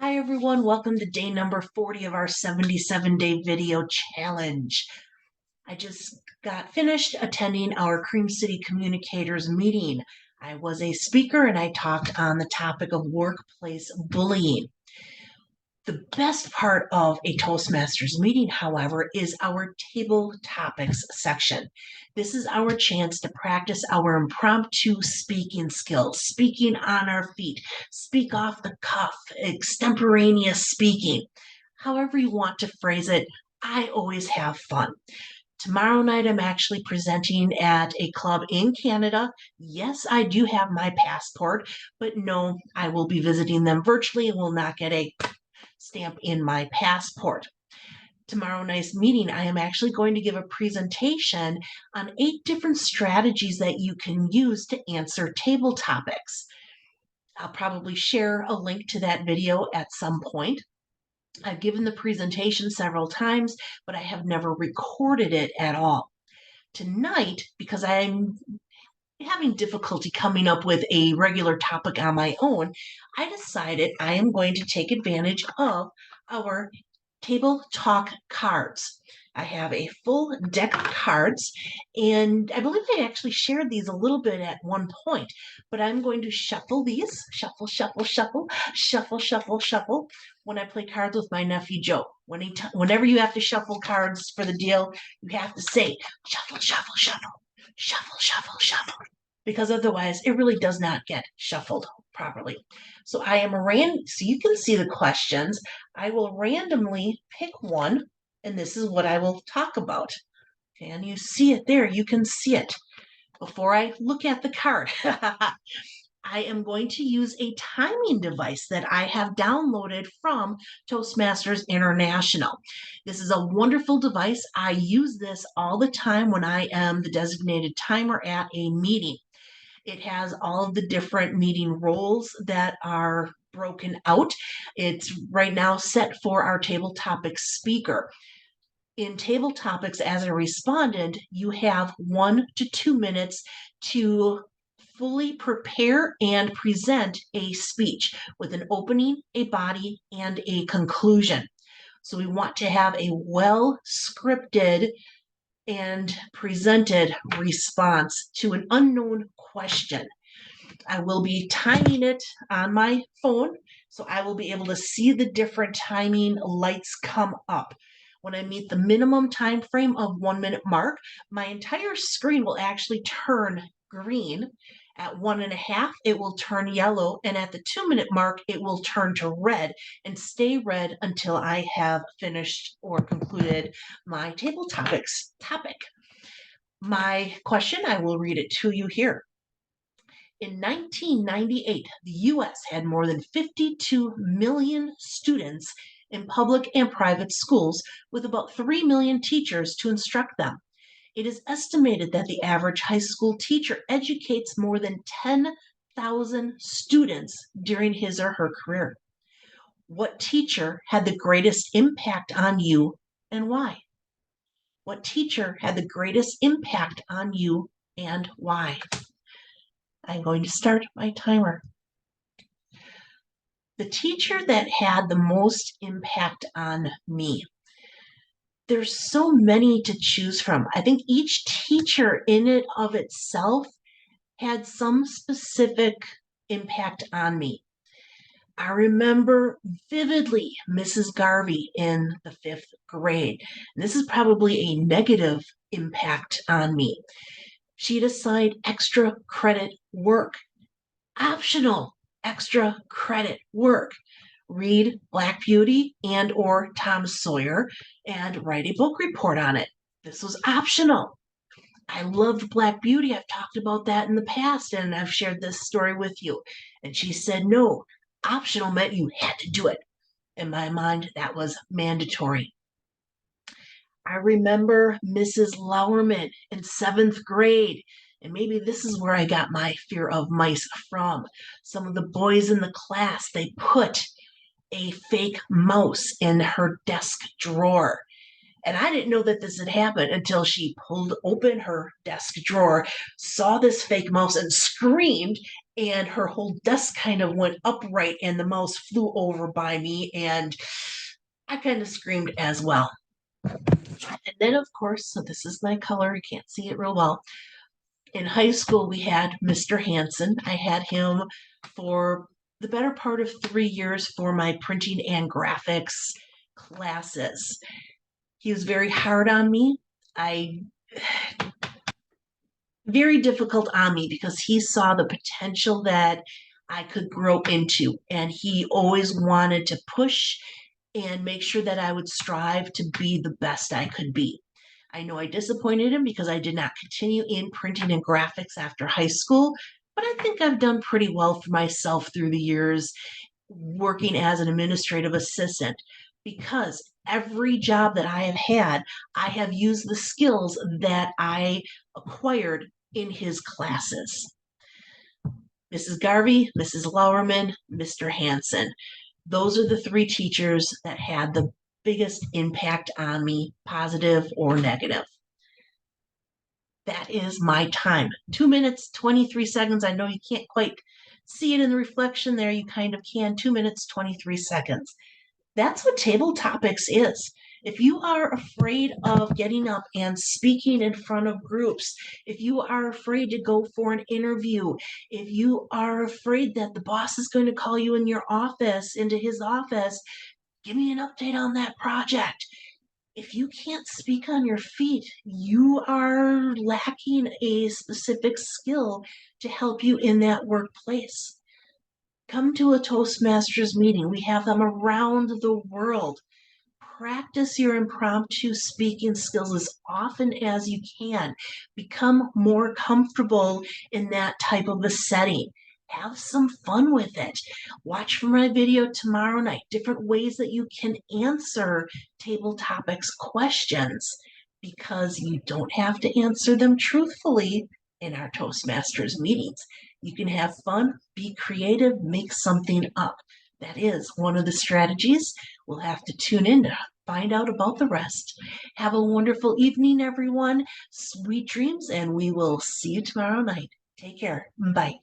Hi everyone, welcome to day number 40 of our 77-day video challenge. I just got finished attending our Cream City Communicators meeting. I was a speaker and I talked on the topic of workplace bullying. The best part of a Toastmasters meeting, however, is our table topics section. This is our chance to practice our impromptu speaking skills, speaking on our feet, speak off the cuff, extemporaneous speaking. However you want to phrase it, I always have fun. Tomorrow night, I'm actually presenting at a club in Canada. Yes, I do have my passport, but no, I will be visiting them virtually and will not get a stamp in my passport. Tomorrow night's meeting, I am actually going to give a presentation on 8 different strategies that you can use to answer table topics. I'll probably share a link to that video at some point. I've given the presentation several times, but I have never recorded it at all. Tonight, because I'm having difficulty coming up with a regular topic on my own, I decided I am going to take advantage of our table talk cards. I have a full deck of cards, and I believe I actually shared these a little bit at one point, but I'm going to shuffle these, shuffle, shuffle, shuffle, shuffle, shuffle, shuffle, when I play cards with my nephew Joe. Whenever you have to shuffle cards for the deal, you have to say, shuffle, shuffle, shuffle, shuffle, shuffle, shuffle, because otherwise it really does not get shuffled properly. So so you can see the questions. I will randomly pick one, and this is what I will talk about. And you see it there, you can see it. Before I look at the card, I am going to use a timing device that I have downloaded from Toastmasters International. This is a wonderful device. I use this all the time when I am the designated timer at a meeting. It has all of the different meeting roles that are broken out. It's right now set for our table topic speaker. In table topics, as a respondent, you have 1 to 2 minutes to fully prepare and present a speech with an opening, a body, and a conclusion. So we want to have a well scripted and presented response to an unknown question. I will be timing it on my phone, so I will be able to see the different timing lights come up. When I meet the minimum time frame of 1 minute mark, my entire screen will actually turn green. At 1.5, it will turn yellow, and at the 2 minute mark, it will turn to red and stay red until I have finished or concluded my table topics topic. My question, I will read it to you here. In 1998, the U.S. had more than 52 million students in public and private schools, with about 3 million teachers to instruct them. It is estimated that the average high school teacher educates more than 10,000 students during his or her career. What teacher had the greatest impact on you and why? What teacher had the greatest impact on you and why? I'm going to start my timer. The teacher that had the most impact on me. There's so many to choose from. I think each teacher in it of itself had some specific impact on me. I remember vividly Mrs. Garvey in the 5th grade. And this is probably a negative impact on me. She'd assigned extra credit work, optional extra credit work. Read Black Beauty and or Tom Sawyer and write a book report on it. This was optional. I loved Black Beauty. I've talked about that in the past, and I've shared this story with you. And she said, no, optional meant you had to do it. In my mind, that was mandatory. I remember Mrs. Lowerman in 7th grade. And maybe this is where I got my fear of mice from. Some of the boys in the class, they put a fake mouse in her desk drawer. And I didn't know that this had happened until she pulled open her desk drawer, saw this fake mouse, and screamed and her whole desk kind of went upright and the mouse flew over by me, and I kind of screamed as well. And then, of course, so this is my color. You can't see it real well. In high school, we had Mr. Hansen. I had him for the better part of 3 years for my printing and graphics classes. He was very hard on me. I very difficult on me because he saw the potential that I could grow into, and he always wanted to push and make sure that I would strive to be the best I could be. I know I disappointed him because I did not continue in printing and graphics after high school, but I think I've done pretty well for myself through the years working as an administrative assistant, because every job that I have had, I have used the skills that I acquired in his classes. Mrs. Garvey, Mrs. Lauerman, Mr. Hansen. Those are the three teachers that had the biggest impact on me, positive or negative. That is my time. 2 minutes, 23 seconds. I know you can't quite see it in the reflection there. You kind of can. 2 minutes, 23 seconds. That's what Table Topics is. If you are afraid of getting up and speaking in front of groups, if you are afraid to go for an interview, if you are afraid that the boss is going to call you in your office, into his office, give me an update on that project. If you can't speak on your feet, you are lacking a specific skill to help you in that workplace. Come to a Toastmasters meeting. We have them around the world. Practice your impromptu speaking skills as often as you can. Become more comfortable in that type of a setting. Have some fun with it. Watch for my video tomorrow night, different ways that you can answer Table Topics questions, because you don't have to answer them truthfully in our Toastmasters meetings. You can have fun, be creative, make something up. That is one of the strategies. We'll have to tune in to find out about the rest. Have a wonderful evening, everyone. Sweet dreams, and we will see you tomorrow night. Take care. Bye.